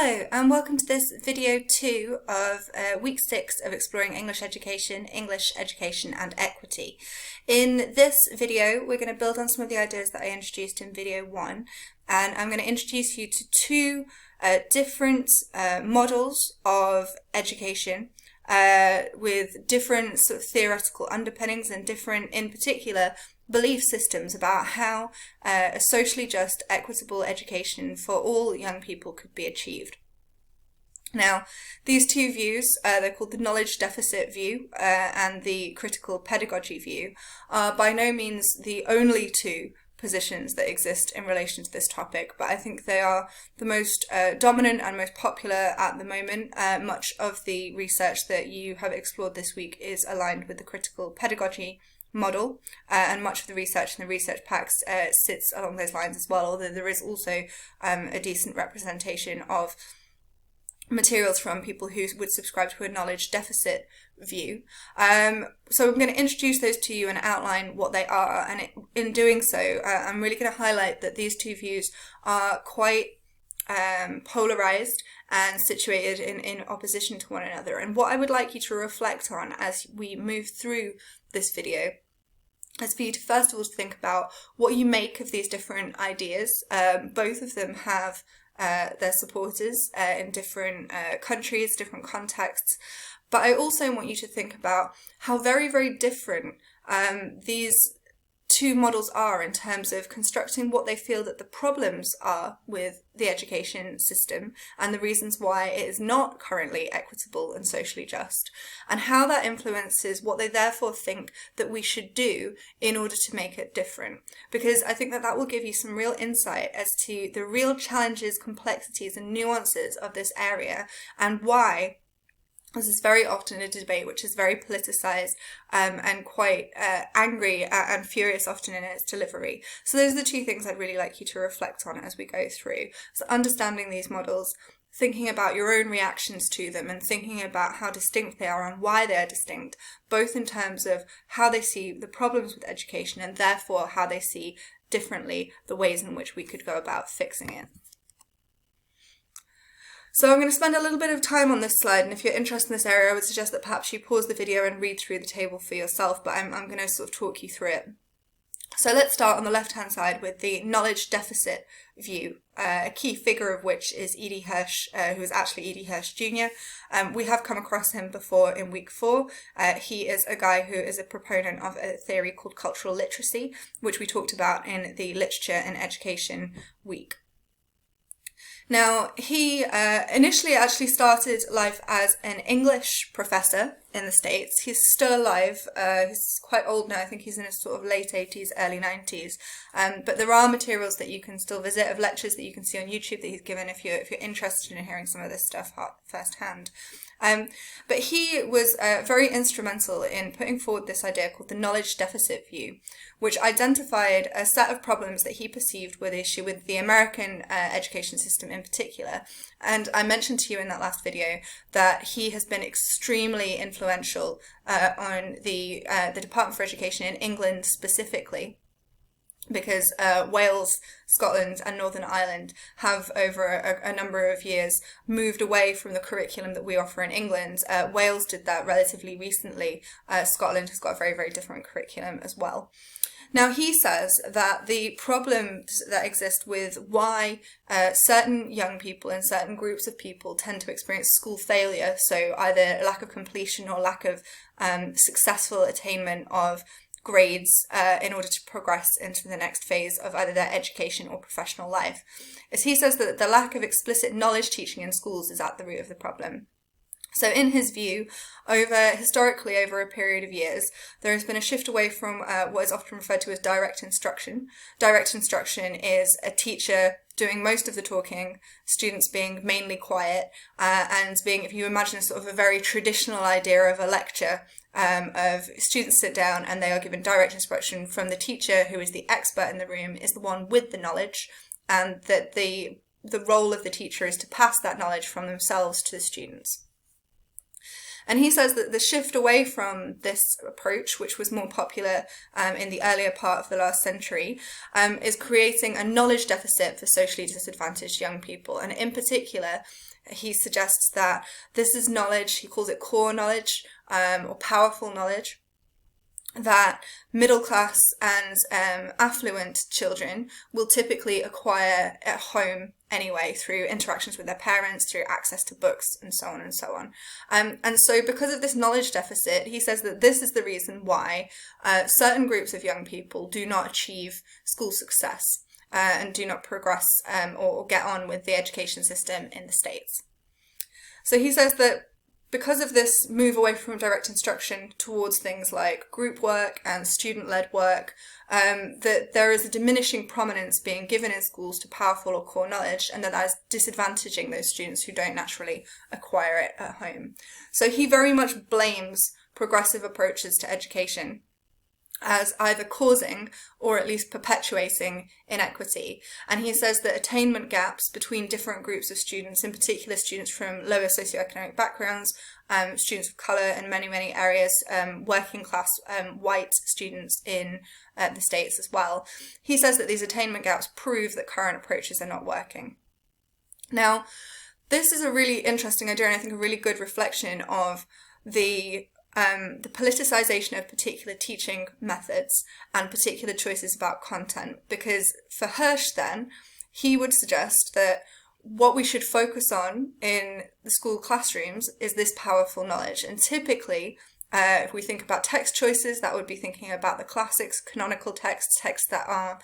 Hello and welcome to this video 2 of week 6 of Exploring English Education and Equity. In this video we're going to build on some of the ideas that I introduced in video 1, and I'm going to introduce you to two different models of education with different sort of theoretical underpinnings and different, in particular, belief systems about how a socially just, equitable education for all young people could be achieved. Now, these two views, they're called the knowledge deficit view and the critical pedagogy view, are by no means the only two positions that exist in relation to this topic, but I think they are the most dominant and most popular at the moment. Much of the research that you have explored this week is aligned with the critical pedagogy model, and much of the research in the research packs sits along those lines as well, although there is also a decent representation of materials from people who would subscribe to a knowledge deficit view. So I'm going to introduce those to you and outline what they are, and in doing so I'm really going to highlight that these two views are quite polarized and situated in opposition to one another. And what I would like you to reflect on as we move through this video is for you to first of all think about what you make of these different ideas. Both of them have their supporters in different countries, different contexts, but I also want you to think about how very, very different these two models are in terms of constructing what they feel that the problems are with the education system and the reasons why it is not currently equitable and socially just, and how that influences what they therefore think that we should do in order to make it different. Because I think that that will give you some real insight as to the real challenges, complexities and nuances of this area, and why this is very often a debate which is very politicised and quite angry and furious often in its delivery. So those are the two things I'd really like you to reflect on as we go through. So understanding these models, thinking about your own reactions to them, and thinking about how distinct they are and why they are distinct, both in terms of how they see the problems with education and therefore how they see differently the ways in which we could go about fixing it. So I'm going to spend a little bit of time on this slide, and if you're interested in this area I would suggest that perhaps you pause the video and read through the table for yourself, but I'm going to sort of talk you through it. So let's start on the left hand side with the knowledge deficit view, a key figure of which is E.D. Hirsch, who is actually E.D. Hirsch Jr. We have come across him before in week 4. He is a guy who is a proponent of a theory called cultural literacy, which we talked about in the literature and education week. Now, he initially actually started life as an English professor in the States. He's still alive. He's quite old now. I think he's in his sort of late 80s, early 90s. But there are materials that you can still visit, of lectures that you can see on YouTube that he's given if you're interested in hearing some of this stuff firsthand. But he was very instrumental in putting forward this idea called the knowledge deficit view, which identified a set of problems that he perceived were the issue with the American education system in particular. And I mentioned to you in that last video that he has been extremely influential on the Department for Education in England specifically, because Wales, Scotland and Northern Ireland have over a number of years moved away from the curriculum that we offer in England. Wales did that relatively recently. Scotland has got a very, very different curriculum as well. Now, he says that the problems that exist with why certain young people and certain groups of people tend to experience school failure, so either lack of completion or lack of successful attainment of grades in order to progress into the next phase of either their education or professional life, is he says that the lack of explicit knowledge teaching in schools is at the root of the problem. So in his view, historically over a period of years, there has been a shift away from what is often referred to as direct instruction. Direct instruction is a teacher doing most of the talking, students being mainly quiet, and being, if you imagine sort of a very traditional idea of a lecture, of students sit down and they are given direct instruction from the teacher, who is the expert in the room, is the one with the knowledge, and that the role of the teacher is to pass that knowledge from themselves to the students. And he says that the shift away from this approach, which was more popular in the earlier part of the last century, is creating a knowledge deficit for socially disadvantaged young people. And in particular, he suggests that this is knowledge, he calls it core knowledge, or powerful knowledge, that middle class and affluent children will typically acquire at home anyway, through interactions with their parents, through access to books, and so on and so on. And so because of this knowledge deficit, he says that this is the reason why certain groups of young people do not achieve school success and do not progress or get on with the education system in the States. So he says that because of this move away from direct instruction towards things like group work and student-led work, that there is a diminishing prominence being given in schools to powerful or core knowledge, and that is disadvantaging those students who don't naturally acquire it at home. So he very much blames progressive approaches to education as either causing or at least perpetuating inequity. And he says that attainment gaps between different groups of students, in particular students from lower socioeconomic backgrounds, students of colour in many, many areas, working class white students in the States as well. He says that these attainment gaps prove that current approaches are not working. Now, this is a really interesting idea, and I think a really good reflection of the politicization of particular teaching methods and particular choices about content. Because for Hirsch then, he would suggest that what we should focus on in the school classrooms is this powerful knowledge. And typically, if we think about text choices, that would be thinking about the classics, canonical texts that are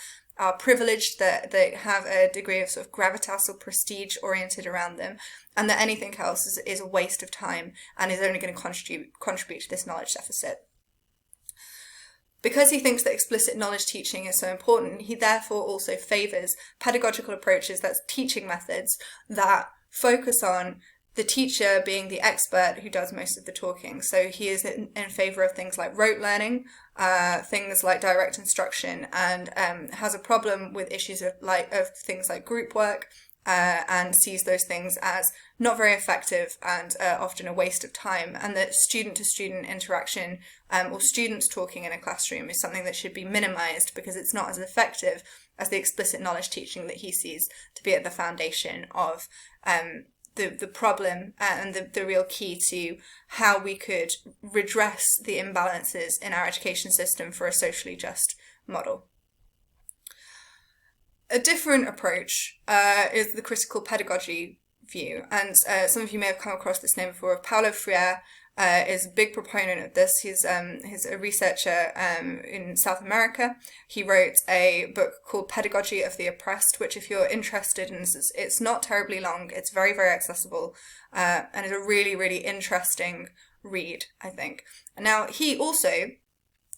privileged, that have a degree of sort of gravitas or prestige oriented around them, and that anything else is a waste of time and is only going to contribute to this knowledge deficit. Because he thinks that explicit knowledge teaching is so important, he therefore also favours pedagogical approaches, that's teaching methods, that focus on the teacher being the expert who does most of the talking. So he is in favour of things like rote learning, things like direct instruction, and has a problem with issues of things like group work, and sees those things as not very effective and often a waste of time, and that student-to-student interaction or students talking in a classroom is something that should be minimised because it's not as effective as the explicit knowledge teaching that he sees to be at the foundation of the problem and the real key to how we could redress the imbalances in our education system for a socially just model. A different approach is the critical pedagogy view, and some of you may have come across this name before. Paulo Freire is a big proponent of this. He's a researcher in South America. He wrote a book called Pedagogy of the Oppressed, which if you're interested in, it's not terribly long, it's very, very accessible, and is a really, really interesting read, I think. Now, he also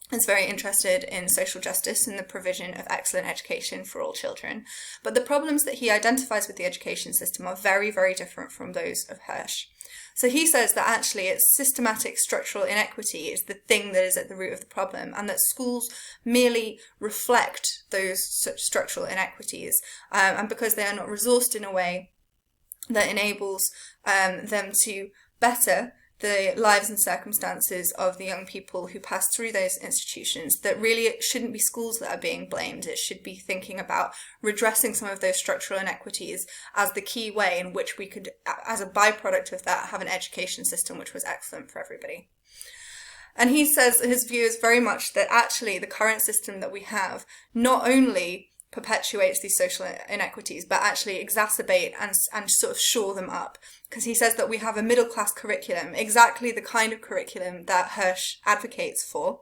is very interested in social justice and the provision of excellent education for all children. But the problems that he identifies with the education system are very, very different from those of Hirsch. So he says that actually it's systematic structural inequity is the thing that is at the root of the problem, and that schools merely reflect those such structural inequities, and because they are not resourced in a way that enables them to better the lives and circumstances of the young people who pass through those institutions, that really it shouldn't be schools that are being blamed. It should be thinking about redressing some of those structural inequities as the key way in which we could, as a byproduct of that, have an education system which was excellent for everybody. And he says his view is very much that actually the current system that we have not only perpetuates these social inequities, but actually exacerbate and sort of shore them up. Because he says that we have a middle-class curriculum, exactly the kind of curriculum that Hirsch advocates for,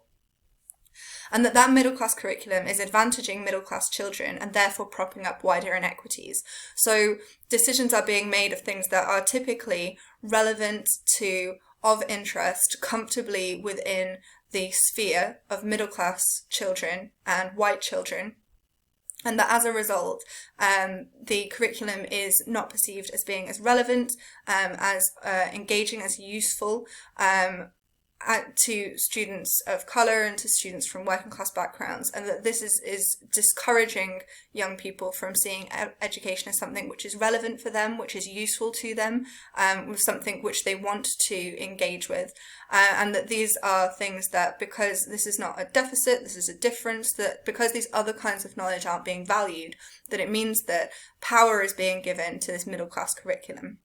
and that middle-class curriculum is advantaging middle-class children and therefore propping up wider inequities. So decisions are being made of things that are typically relevant to, of interest, comfortably within the sphere of middle-class children and white children, and that as a result, the curriculum is not perceived as being as relevant, as engaging, as useful, to students of colour and to students from working class backgrounds, and that this is discouraging young people from seeing education as something which is relevant for them, which is useful to them, with something which they want to engage with, and that these are things that, because this is not a deficit, this is a difference, that because these other kinds of knowledge aren't being valued, that it means that power is being given to this middle class curriculum.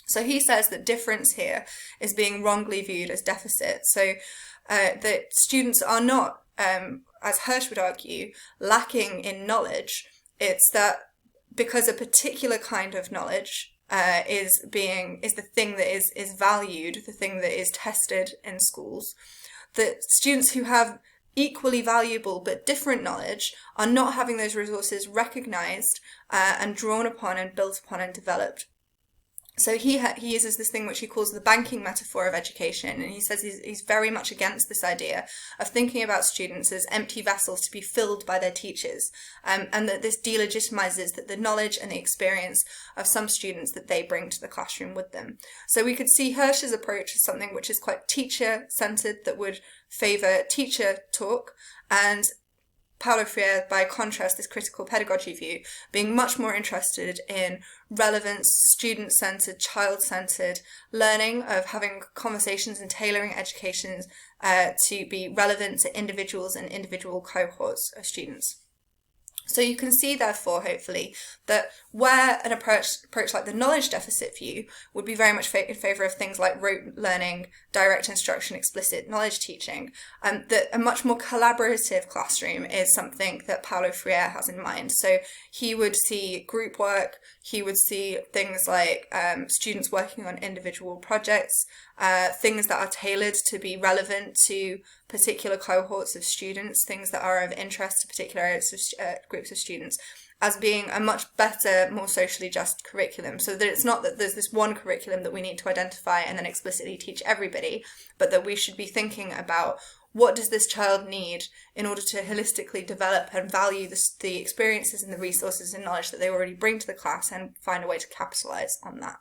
So he says that difference here is being wrongly viewed as deficit. So that students are not, as Hirsch would argue, lacking in knowledge. It's that because a particular kind of knowledge is the thing that is valued, the thing that is tested in schools, that students who have equally valuable but different knowledge are not having those resources recognised and drawn upon and built upon and developed. So he uses this thing which he calls the banking metaphor of education, and he says he's very much against this idea of thinking about students as empty vessels to be filled by their teachers, and that this delegitimizes the knowledge and the experience of some students that they bring to the classroom with them. So we could see Hirsch's approach as something which is quite teacher-centered, that would favour teacher talk, and Paulo Freire, by contrast, this critical pedagogy view, being much more interested in relevance, student-centred, child-centred learning, of having conversations and tailoring education to be relevant to individuals and individual cohorts of students. So you can see, therefore, hopefully, that where an approach like the knowledge deficit view would be very much in favour of things like rote learning, direct instruction, explicit knowledge teaching, that a much more collaborative classroom is something that Paulo Freire has in mind. So he would see group work, he would see things like students working on individual projects, things that are tailored to be relevant to particular cohorts of students, things that are of interest to particular groups of students, as being a much better, more socially just curriculum. So that it's not that there's this one curriculum that we need to identify and then explicitly teach everybody, but that we should be thinking about what does this child need in order to holistically develop and value the experiences and the resources and knowledge that they already bring to the class, and find a way to capitalise on that.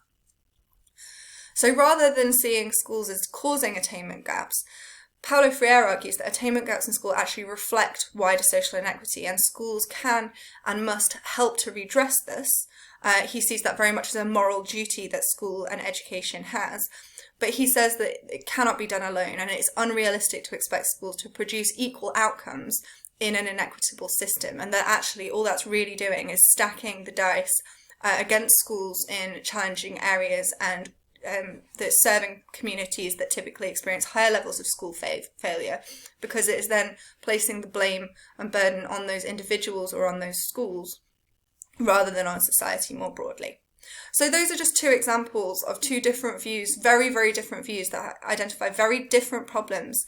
So rather than seeing schools as causing attainment gaps, Paulo Freire argues that attainment gaps in school actually reflect wider social inequity, and schools can and must help to redress this. He sees that very much as a moral duty that school and education has, but he says that it cannot be done alone, and it's unrealistic to expect schools to produce equal outcomes in an inequitable system, and that actually all that's really doing is stacking the dice against schools in challenging areas, and that serving communities that typically experience higher levels of school failure, because it is then placing the blame and burden on those individuals or on those schools rather than on society more broadly. So those are just two examples of two different views, very, very different views that identify very different problems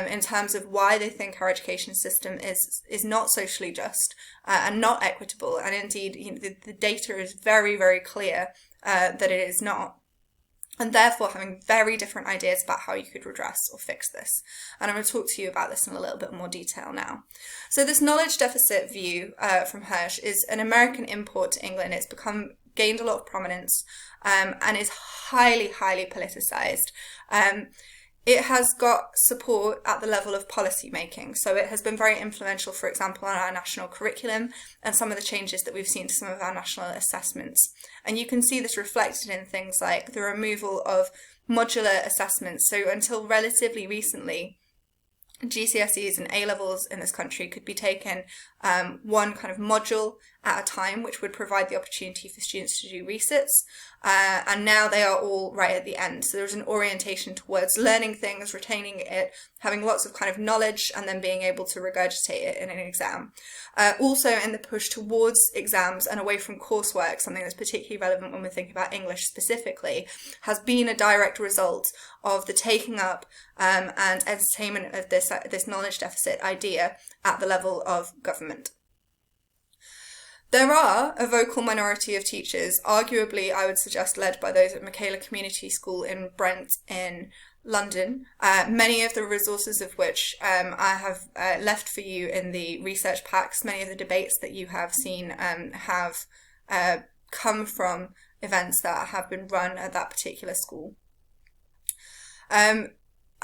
in terms of why they think our education system is not socially just and not equitable. And indeed, the data is very, very clear that it is not. And therefore having very different ideas about how you could redress or fix this. And I'm going to talk to you about this in a little bit more detail now. So this knowledge deficit view from Hirsch is an American import to England. It's gained a lot of prominence and is highly, highly politicised. It has got support at the level of policy making. So it has been very influential, for example, on our national curriculum and some of the changes that we've seen to some of our national assessments. And you can see this reflected in things like the removal of modular assessments. So until relatively recently, GCSEs and A-levels in this country could be taken one kind of module at a time, which would provide the opportunity for students to do resits. And now they are all right at the end. So there's an orientation towards learning things, retaining it, having lots of kind of knowledge, and then being able to regurgitate it in an exam. Also in the push towards exams and away from coursework, something that's particularly relevant when we think about English specifically, has been a direct result of the taking up and entertainment of this knowledge deficit idea at the level of government. There are a vocal minority of teachers, arguably I would suggest led by those at Michaela Community School in Brent in London, many of the resources of which I have left for you in the research packs. Many of the debates that you have seen have come from events that have been run at that particular school.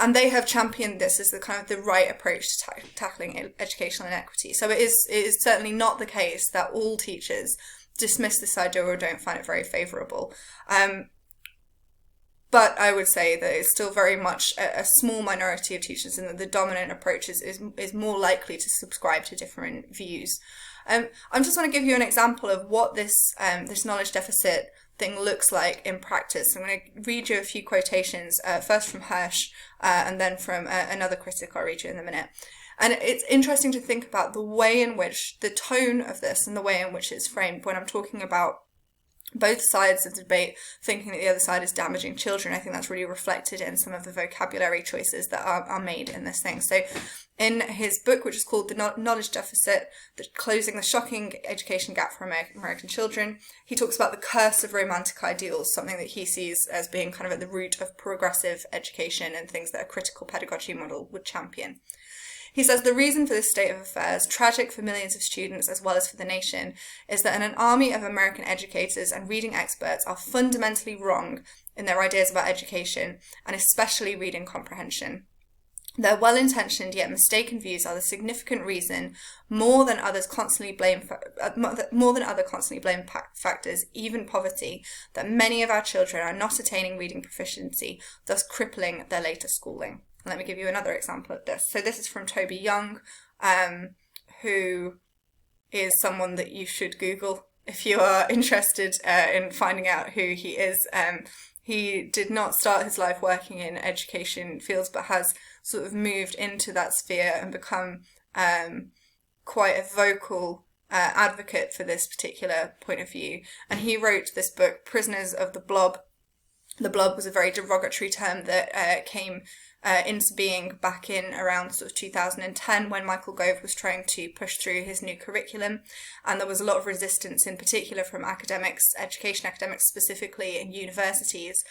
And they have championed this as the kind of the right approach to tackling educational inequity. So it is certainly not the case that all teachers dismiss this idea or don't find it very favourable. But I would say that it's still very much a small minority of teachers, and that the dominant approach is more likely to subscribe to different views. I just want to give you an example of what this knowledge deficit thing looks like in practice. I'm going to read you a few quotations, first from Hirsch and then from another critic I'll read you in a minute. And it's interesting to think about the way in which the tone of this and the way in which it's framed when I'm talking about both sides of the debate thinking that the other side is damaging children. I think that's really reflected in some of the vocabulary choices that are made in this thing. So in his book, which is called The Knowledge Deficit, Closing the Shocking Education Gap for American Children, he talks about the curse of romantic ideals, something that he sees as being kind of at the root of progressive education and things that a critical pedagogy model would champion. He says the reason for this state of affairs, tragic for millions of students as well as for the nation, is that an army of American educators and reading experts are fundamentally wrong in their ideas about education, and especially reading comprehension. Their well-intentioned yet mistaken views are the significant reason, more than other constantly blame factors, even poverty, that many of our children are not attaining reading proficiency, thus crippling their later schooling. Let me give you another example of this. So this is from Toby Young, who is someone that you should Google if you are interested in finding out who he is. He did not start his life working in education fields, but has sort of moved into that sphere and become quite a vocal advocate for this particular point of view. And he wrote this book, Prisoners of the Blob. The blob was a very derogatory term that came into being back in around sort of 2010 when Michael Gove was trying to push through his new curriculum, and there was a lot of resistance in particular from academics, education academics specifically in universities,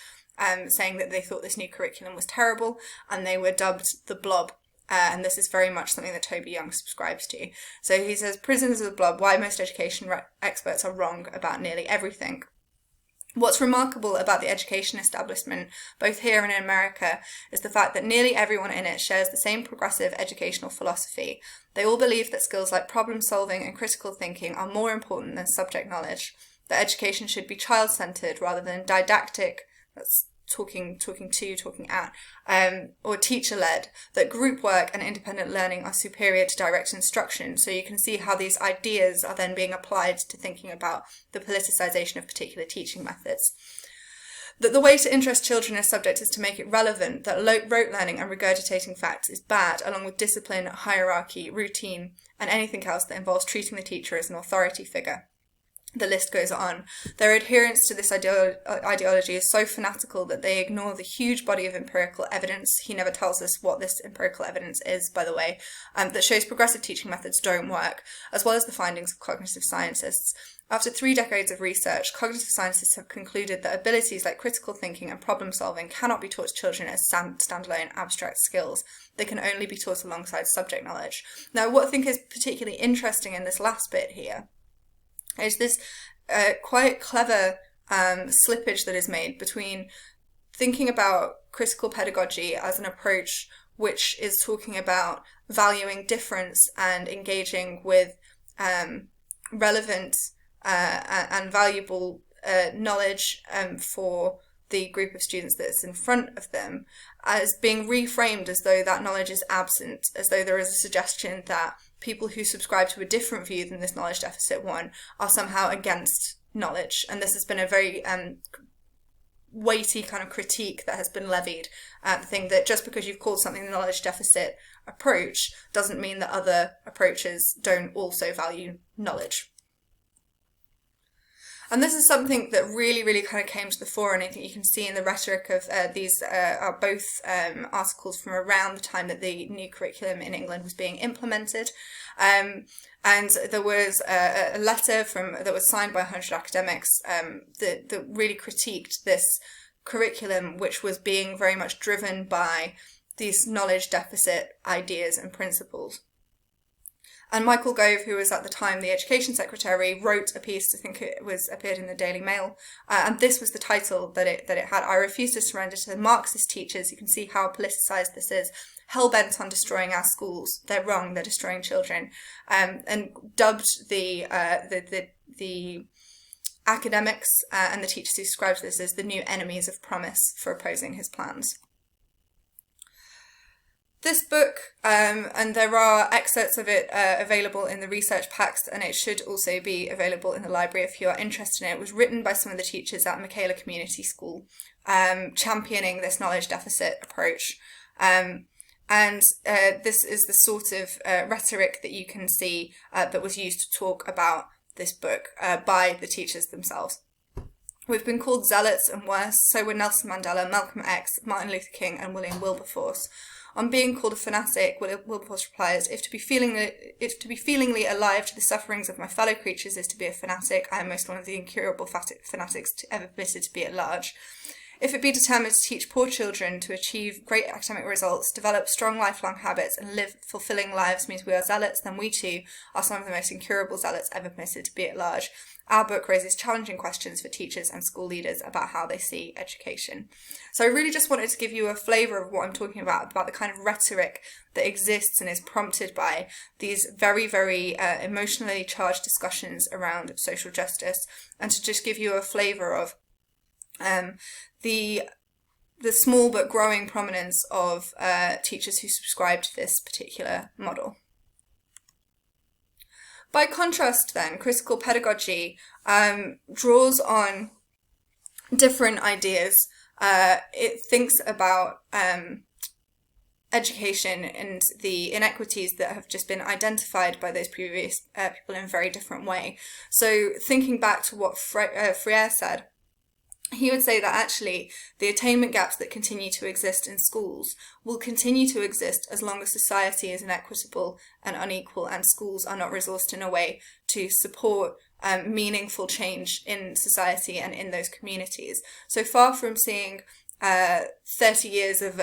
saying that they thought this new curriculum was terrible, and they were dubbed the blob. And this is very much something that Toby Young subscribes to. So he says, Prisoners of the Blob, why most education experts are wrong about nearly everything. What's remarkable about the education establishment, both here and in America, is the fact that nearly everyone in it shares the same progressive educational philosophy. They all believe that skills like problem solving and critical thinking are more important than subject knowledge, that education should be child-centered rather than didactic, that's talking at, or teacher-led, that group work and independent learning are superior to direct instruction. So you can see how these ideas are then being applied to thinking about the politicization of particular teaching methods. That the way to interest children in a subject is to make it relevant, that rote learning and regurgitating facts is bad, along with discipline, hierarchy, routine, and anything else that involves treating the teacher as an authority figure. The list goes on. Their adherence to this ideology is so fanatical that they ignore the huge body of empirical evidence. He never tells us what this empirical evidence is, by the way, that shows progressive teaching methods don't work, as well as the findings of cognitive scientists. After 3 decades of research, cognitive scientists have concluded that abilities like critical thinking and problem solving cannot be taught to children as standalone abstract skills. They can only be taught alongside subject knowledge. Now, what I think is particularly interesting in this last bit here is this quite clever slippage that is made between thinking about critical pedagogy as an approach which is talking about valuing difference and engaging with relevant and valuable knowledge for the group of students that's in front of them, as being reframed as though that knowledge is absent, as though there is a suggestion that people who subscribe to a different view than this knowledge deficit one are somehow against knowledge. And this has been a very weighty kind of critique that has been levied at the thing that just because you've called something the knowledge deficit approach doesn't mean that other approaches don't also value knowledge. And this is something that really, really kind of came to the fore, and I think you can see in the rhetoric of these are both articles from around the time that the new curriculum in England was being implemented. And there was a letter that was signed by 100 academics that really critiqued this curriculum, which was being very much driven by these knowledge deficit ideas and principles. And Michael Gove, who was at the time the Education Secretary, wrote a piece, I think it was appeared in the Daily Mail, and this was the title that it had: "I refuse to surrender to the Marxist teachers." You can see how politicised this is. "Hell-bent on destroying our schools. They're wrong. They're destroying children," and dubbed the academics and the teachers who subscribed to this as the new enemies of promise for opposing his plans. This book, and there are excerpts of it available in the research packs, and it should also be available in the library if you are interested in it, was written by some of the teachers at Michaela Community School, championing this knowledge deficit approach. And this is the sort of rhetoric that you can see that was used to talk about this book by the teachers themselves. "We've been called zealots and worse, so were Nelson Mandela, Malcolm X, Martin Luther King and William Wilberforce. On being called a fanatic, Wilberforce replies, if to be feelingly alive to the sufferings of my fellow creatures is to be a fanatic, I am most one of the incurable fanatics ever permitted to be at large. If it be determined to teach poor children to achieve great academic results, develop strong lifelong habits, and live fulfilling lives means we are zealots, then we too are some of the most incurable zealots ever permitted to be at large. Our book raises challenging questions for teachers and school leaders about how they see education." So I really just wanted to give you a flavour of what I'm talking about the kind of rhetoric that exists and is prompted by these very, very emotionally charged discussions around social justice, and to just give you a flavour of the small but growing prominence of teachers who subscribe to this particular model. By contrast then, critical pedagogy draws on different ideas. It thinks about education and the inequities that have just been identified by those previous people in a very different way. So thinking back to what Freire said, he would say that actually the attainment gaps that continue to exist in schools will continue to exist as long as society is inequitable and unequal and schools are not resourced in a way to support meaningful change in society and in those communities. So far from seeing 30 years of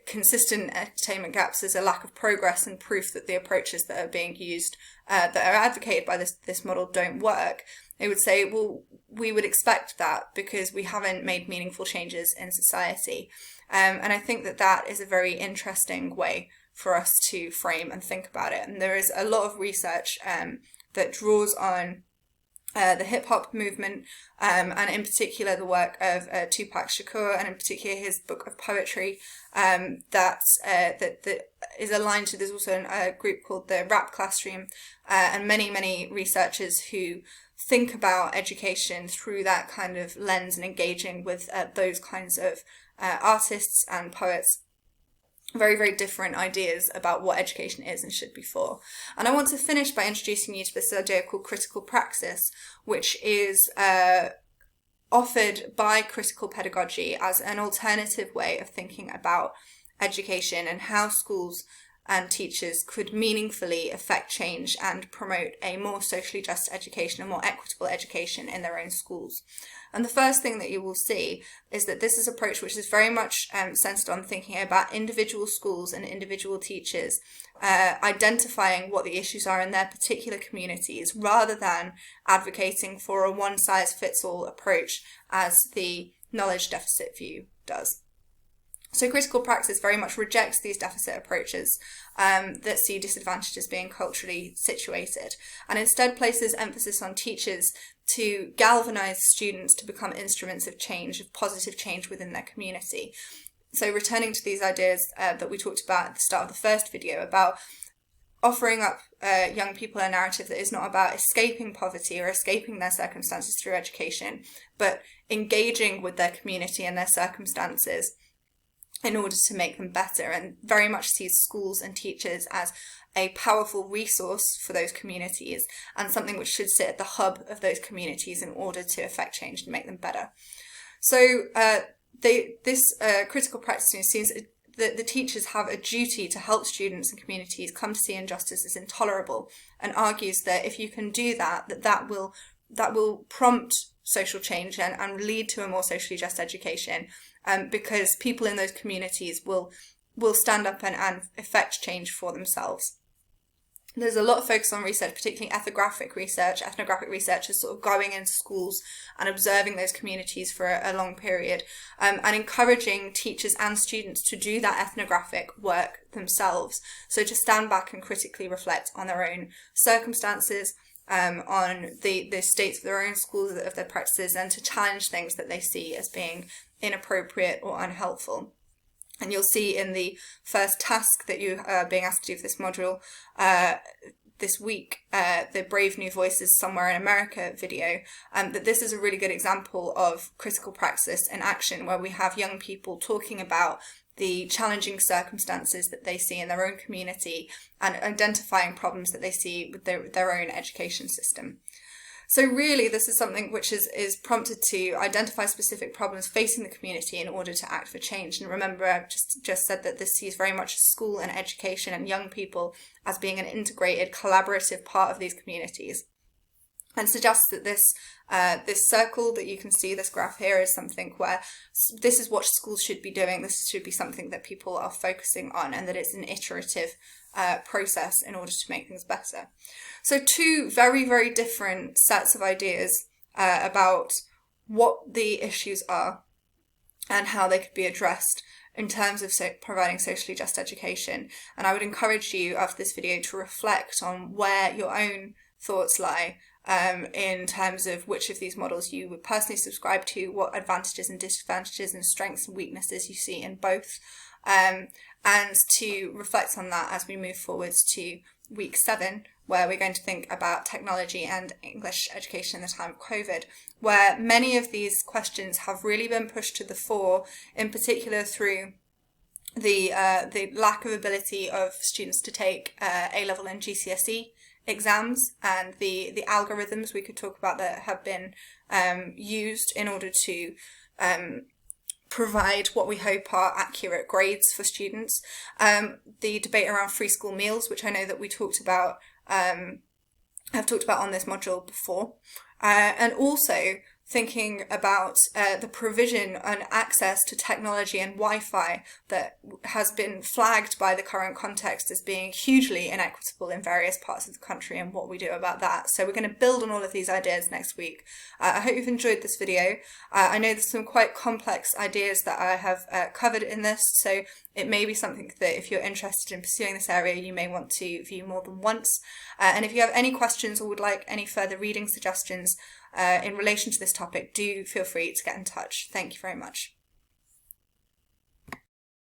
consistent attainment gaps as a lack of progress and proof that the approaches that are being used, that are advocated by this model don't work, they would say, well, we would expect that because we haven't made meaningful changes in society. And I think that is a very interesting way for us to frame and think about it. And there is a lot of research that draws on the hip-hop movement, and in particular the work of Tupac Shakur, and in particular his book of poetry that is aligned to. There's also a group called the Rap Classroom, and many researchers who think about education through that kind of lens and engaging with those kinds of artists and poets. Very different ideas about what education is and should be for. And I want to finish by introducing you to this idea called critical praxis, which is offered by critical pedagogy as an alternative way of thinking about education and how schools and teachers could meaningfully affect change and promote a more socially just education, a more equitable education in their own schools. And the first thing that you will see is that this is an approach which is very much centered on thinking about individual schools and individual teachers, identifying what the issues are in their particular communities, rather than advocating for a one-size-fits-all approach as the knowledge deficit view does. So critical praxis very much rejects these deficit approaches that see disadvantaged as being culturally situated, and instead places emphasis on teachers to galvanise students to become instruments of change, of positive change within their community. So returning to these ideas that we talked about at the start of the first video about offering up young people a narrative that is not about escaping poverty or escaping their circumstances through education, but engaging with their community and their circumstances in order to make them better, and very much sees schools and teachers as a powerful resource for those communities and something which should sit at the hub of those communities in order to affect change and make them better. So this critical practice seems that the teachers have a duty to help students and communities come to see injustice as intolerable, and argues that if you can do that, that will prompt social change and lead to a more socially just education, because people in those communities will stand up and effect change for themselves. There's a lot of focus on research, particularly ethnographic research. Ethnographic research is sort of going into schools and observing those communities for a long period, and encouraging teachers and students to do that ethnographic work themselves. So to stand back and critically reflect on their own circumstances, on the states of their own schools, of their practices, and to challenge things that they see as being inappropriate or unhelpful. And you'll see in the first task that you are being asked to do for this module this week, the Brave New Voices Somewhere in America video, that this is a really good example of critical praxis in action, where we have young people talking about the challenging circumstances that they see in their own community and identifying problems that they see with their own education system. So really, this is something which is prompted to identify specific problems facing the community in order to act for change. And remember, I've just said that this sees very much school and education and young people as being an integrated, collaborative part of these communities. And suggests that this circle that you can see, this graph here, is something where this is what schools should be doing. This should be something that people are focusing on, and that it's an iterative process in order to make things better. So two very, very different sets of ideas about what the issues are and how they could be addressed in terms of providing socially just education. And I would encourage you after this video to reflect on where your own thoughts lie in terms of which of these models you would personally subscribe to, what advantages and disadvantages and strengths and weaknesses you see in both, and to reflect on that as we move forwards to week 7, where we're going to think about technology and English education in the time of COVID, where many of these questions have really been pushed to the fore, in particular through the lack of ability of students to take A-level and GCSE exams, and the algorithms we could talk about that have been used in order to provide what we hope are accurate grades for students. The debate around free school meals, which I know that we talked about, have talked about on this module before, and also thinking about the provision and access to technology and Wi-Fi that has been flagged by the current context as being hugely inequitable in various parts of the country, and what we do about that. So we're going to build on all of these ideas next week. I hope you've enjoyed this video. I know there's some quite complex ideas that I have covered in this, so it may be something that if you're interested in pursuing this area, you may want to view more than once. And if you have any questions or would like any further reading suggestions in relation to this topic, do feel free to get in touch. Thank you very much.